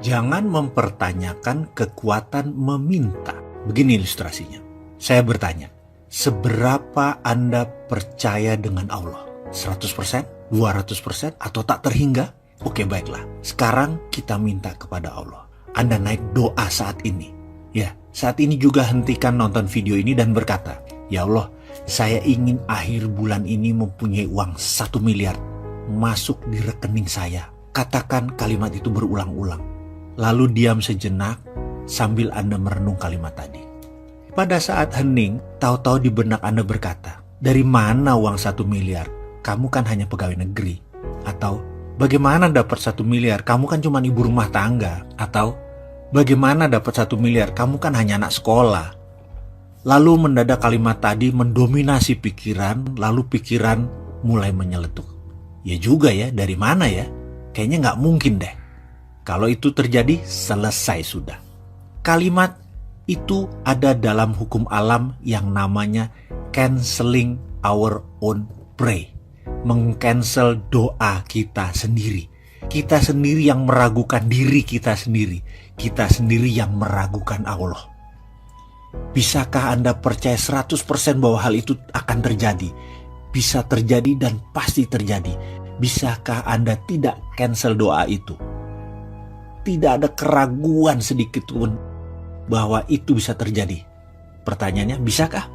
Jangan mempertanyakan kekuatan meminta. Begini ilustrasinya. Saya bertanya, seberapa Anda percaya dengan Allah? 100%? 200%? Atau tak terhingga? Oke, baiklah. Sekarang kita minta kepada Allah. Anda naik doa saat ini. Ya, saat ini juga hentikan nonton video ini dan berkata, ya Allah, saya ingin akhir bulan ini mempunyai uang 1 miliar masuk di rekening saya. Katakan kalimat itu berulang-ulang. Lalu diam sejenak sambil Anda merenung kalimat tadi. Pada saat hening, tahu-tahu di benak Anda berkata, dari mana uang 1 miliar? Kamu kan hanya pegawai negeri. Atau, bagaimana dapat 1 miliar? Kamu kan cuma ibu rumah tangga. Atau, bagaimana dapat 1 miliar? Kamu kan hanya anak sekolah. Lalu mendadak kalimat tadi mendominasi pikiran, lalu pikiran mulai menyeletuk. Ya juga ya, dari mana ya? Kayaknya nggak mungkin deh. Kalau itu terjadi, selesai sudah. Kalimat itu ada dalam hukum alam yang namanya canceling our own pray. Meng-cancel doa kita sendiri. Kita sendiri yang meragukan diri kita sendiri. Kita sendiri yang meragukan Allah. Bisakah Anda percaya 100% bahwa hal itu akan terjadi? Bisa terjadi dan pasti terjadi. Bisakah Anda tidak cancel doa itu? Tidak ada keraguan sedikit pun bahwa itu bisa terjadi. Pertanyaannya, bisakah?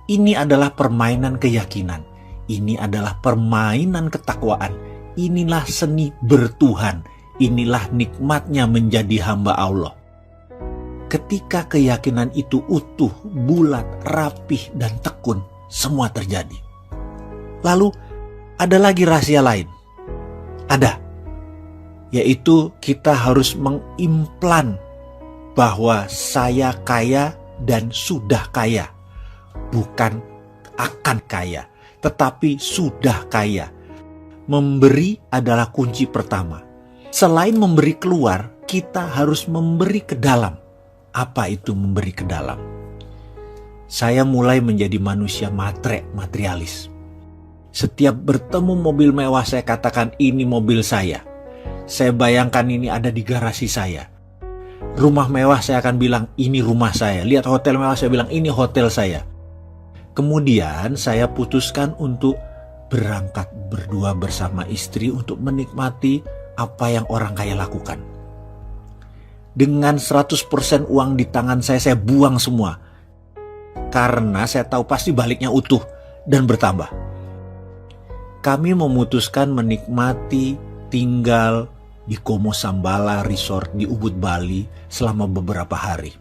Ini adalah permainan keyakinan. Ini adalah permainan ketakwaan. Inilah seni bertuhan. Inilah nikmatnya menjadi hamba Allah. Ketika keyakinan itu utuh, bulat, rapih, dan tekun, semua terjadi. Lalu, ada lagi rahasia lain. Ada. Yaitu kita harus mengimplan bahwa saya kaya dan sudah kaya. Bukan akan kaya, tetapi sudah kaya. Memberi adalah kunci pertama. Selain memberi keluar, kita harus memberi ke dalam. Apa itu memberi ke dalam? Saya mulai menjadi manusia materialis. Setiap bertemu mobil mewah saya katakan ini mobil saya. Saya bayangkan ini ada di garasi saya. Rumah mewah saya akan bilang ini rumah saya. Lihat hotel mewah saya bilang ini hotel saya. Kemudian saya putuskan untuk berangkat berdua bersama istri untuk menikmati apa yang orang kaya lakukan. Dengan 100% uang di tangan saya buang semua. Karena saya tahu pasti baliknya utuh dan bertambah. Kami memutuskan menikmati tinggal di Como Sambala Resort di Ubud, Bali selama beberapa hari.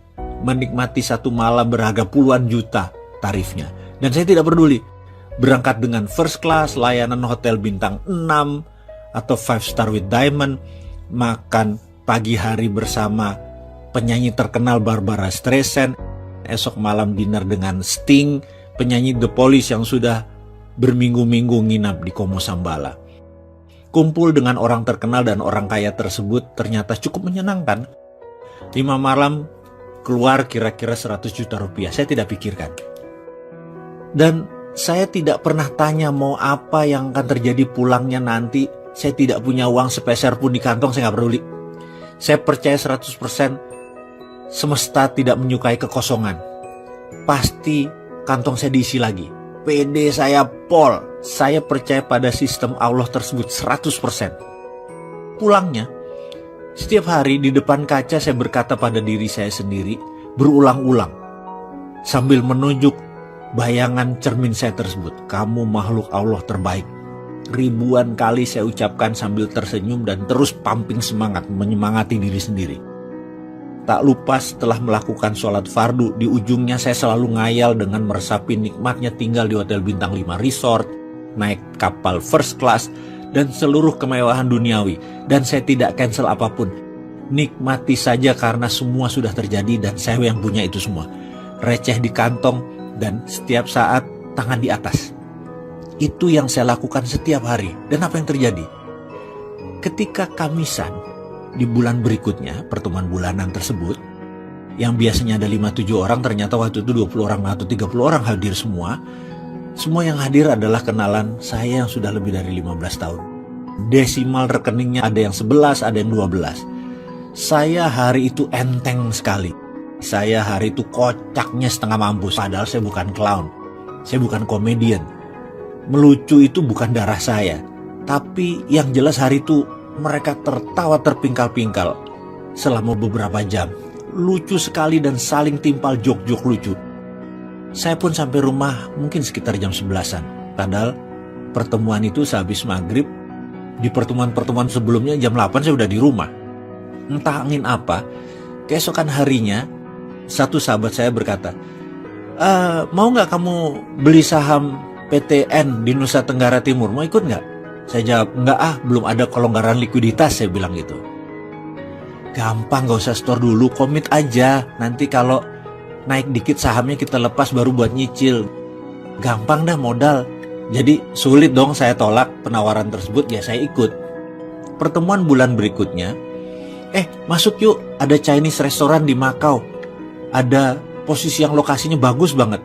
Menikmati satu malam berharga puluhan juta tarifnya. Dan saya tidak peduli. Berangkat dengan first class, layanan hotel bintang 6 atau 5 star with diamond, makan pagi hari bersama penyanyi terkenal Barbara Streisand, esok malam dinner dengan Sting, penyanyi The Police yang sudah berminggu-minggu nginap di Como Sambala. Kumpul dengan orang terkenal dan orang kaya tersebut ternyata cukup menyenangkan. 5 malam keluar kira-kira 100 juta rupiah. Saya tidak pikirkan. Dan saya tidak pernah tanya mau apa yang akan terjadi pulangnya nanti. Saya tidak punya uang sepeser pun di kantong, saya nggak peduli. Saya percaya 100% semesta tidak menyukai kekosongan. Pasti kantong saya diisi lagi. PD saya pol. Saya percaya pada sistem Allah tersebut 100%. Pulangnya, setiap hari di depan kaca saya berkata pada diri saya sendiri berulang-ulang sambil menunjuk bayangan cermin saya tersebut. Kamu makhluk Allah terbaik. Ribuan kali saya ucapkan sambil tersenyum dan terus pumping semangat, menyemangati diri sendiri. Tak lupa setelah melakukan sholat fardu, di ujungnya saya selalu ngayal dengan meresapi nikmatnya tinggal di hotel bintang 5 resort, naik kapal first class, dan seluruh kemewahan duniawi. Dan saya tidak cancel apapun. Nikmati saja karena semua sudah terjadi dan saya yang punya itu semua. Receh di kantong dan setiap saat tangan di atas. Itu yang saya lakukan setiap hari. Dan apa yang terjadi? Ketika Kamisan, di bulan berikutnya, pertemuan bulanan tersebut, yang biasanya ada 5-7 orang, ternyata waktu itu 20 orang atau 30 orang hadir semua. Semua yang hadir adalah kenalan saya yang sudah lebih dari 15 tahun. Desimal rekeningnya ada yang 11, ada yang 12. Saya hari itu enteng sekali. Saya hari itu kocaknya setengah mampus. Padahal saya bukan clown. Saya bukan komedian. Melucu itu bukan darah saya. Tapi yang jelas hari itu mereka tertawa terpingkal-pingkal selama beberapa jam. Lucu sekali dan saling timpal jok-jok lucu. Saya pun sampai rumah mungkin sekitar jam 11-an. Padahal pertemuan itu sehabis maghrib. Di pertemuan-pertemuan sebelumnya jam 8 saya udah di rumah. Entah angin apa, keesokan harinya satu sahabat saya berkata, mau nggak kamu beli saham PTN di Nusa Tenggara Timur, mau ikut nggak? Saya jawab, nggak belum ada kelonggaran likuiditas, saya bilang gitu. Gampang, gak usah store dulu, komit aja, nanti kalau naik dikit sahamnya kita lepas baru buat nyicil. Gampang dah modal. Jadi sulit dong saya tolak penawaran tersebut, ya saya ikut. Pertemuan bulan berikutnya, masuk yuk, ada Chinese restoran di Macau. Ada posisi yang lokasinya bagus banget.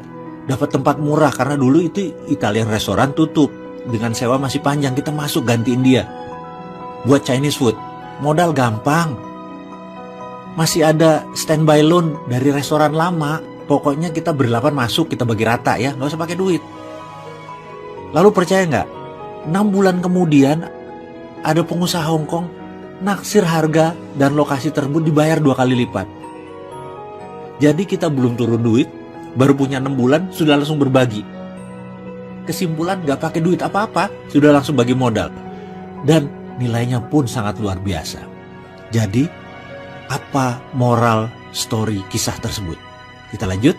Dapat tempat murah karena dulu itu Italian restoran tutup. Dengan sewa masih panjang, kita masuk gantiin dia. Buat Chinese food, modal gampang. Masih ada standby loan dari restoran lama. Pokoknya kita berdelapan masuk, kita bagi rata ya, gak usah pakai duit. Lalu percaya nggak? 6 bulan kemudian ada pengusaha Hong Kong naksir harga dan lokasi tersebut dibayar 2 kali lipat. Jadi kita belum turun duit, baru punya 6 bulan sudah langsung berbagi. Kesimpulan nggak pakai duit apa-apa, sudah langsung bagi modal. Dan nilainya pun sangat luar biasa. Jadi apa moral story kisah tersebut? Kita lanjut.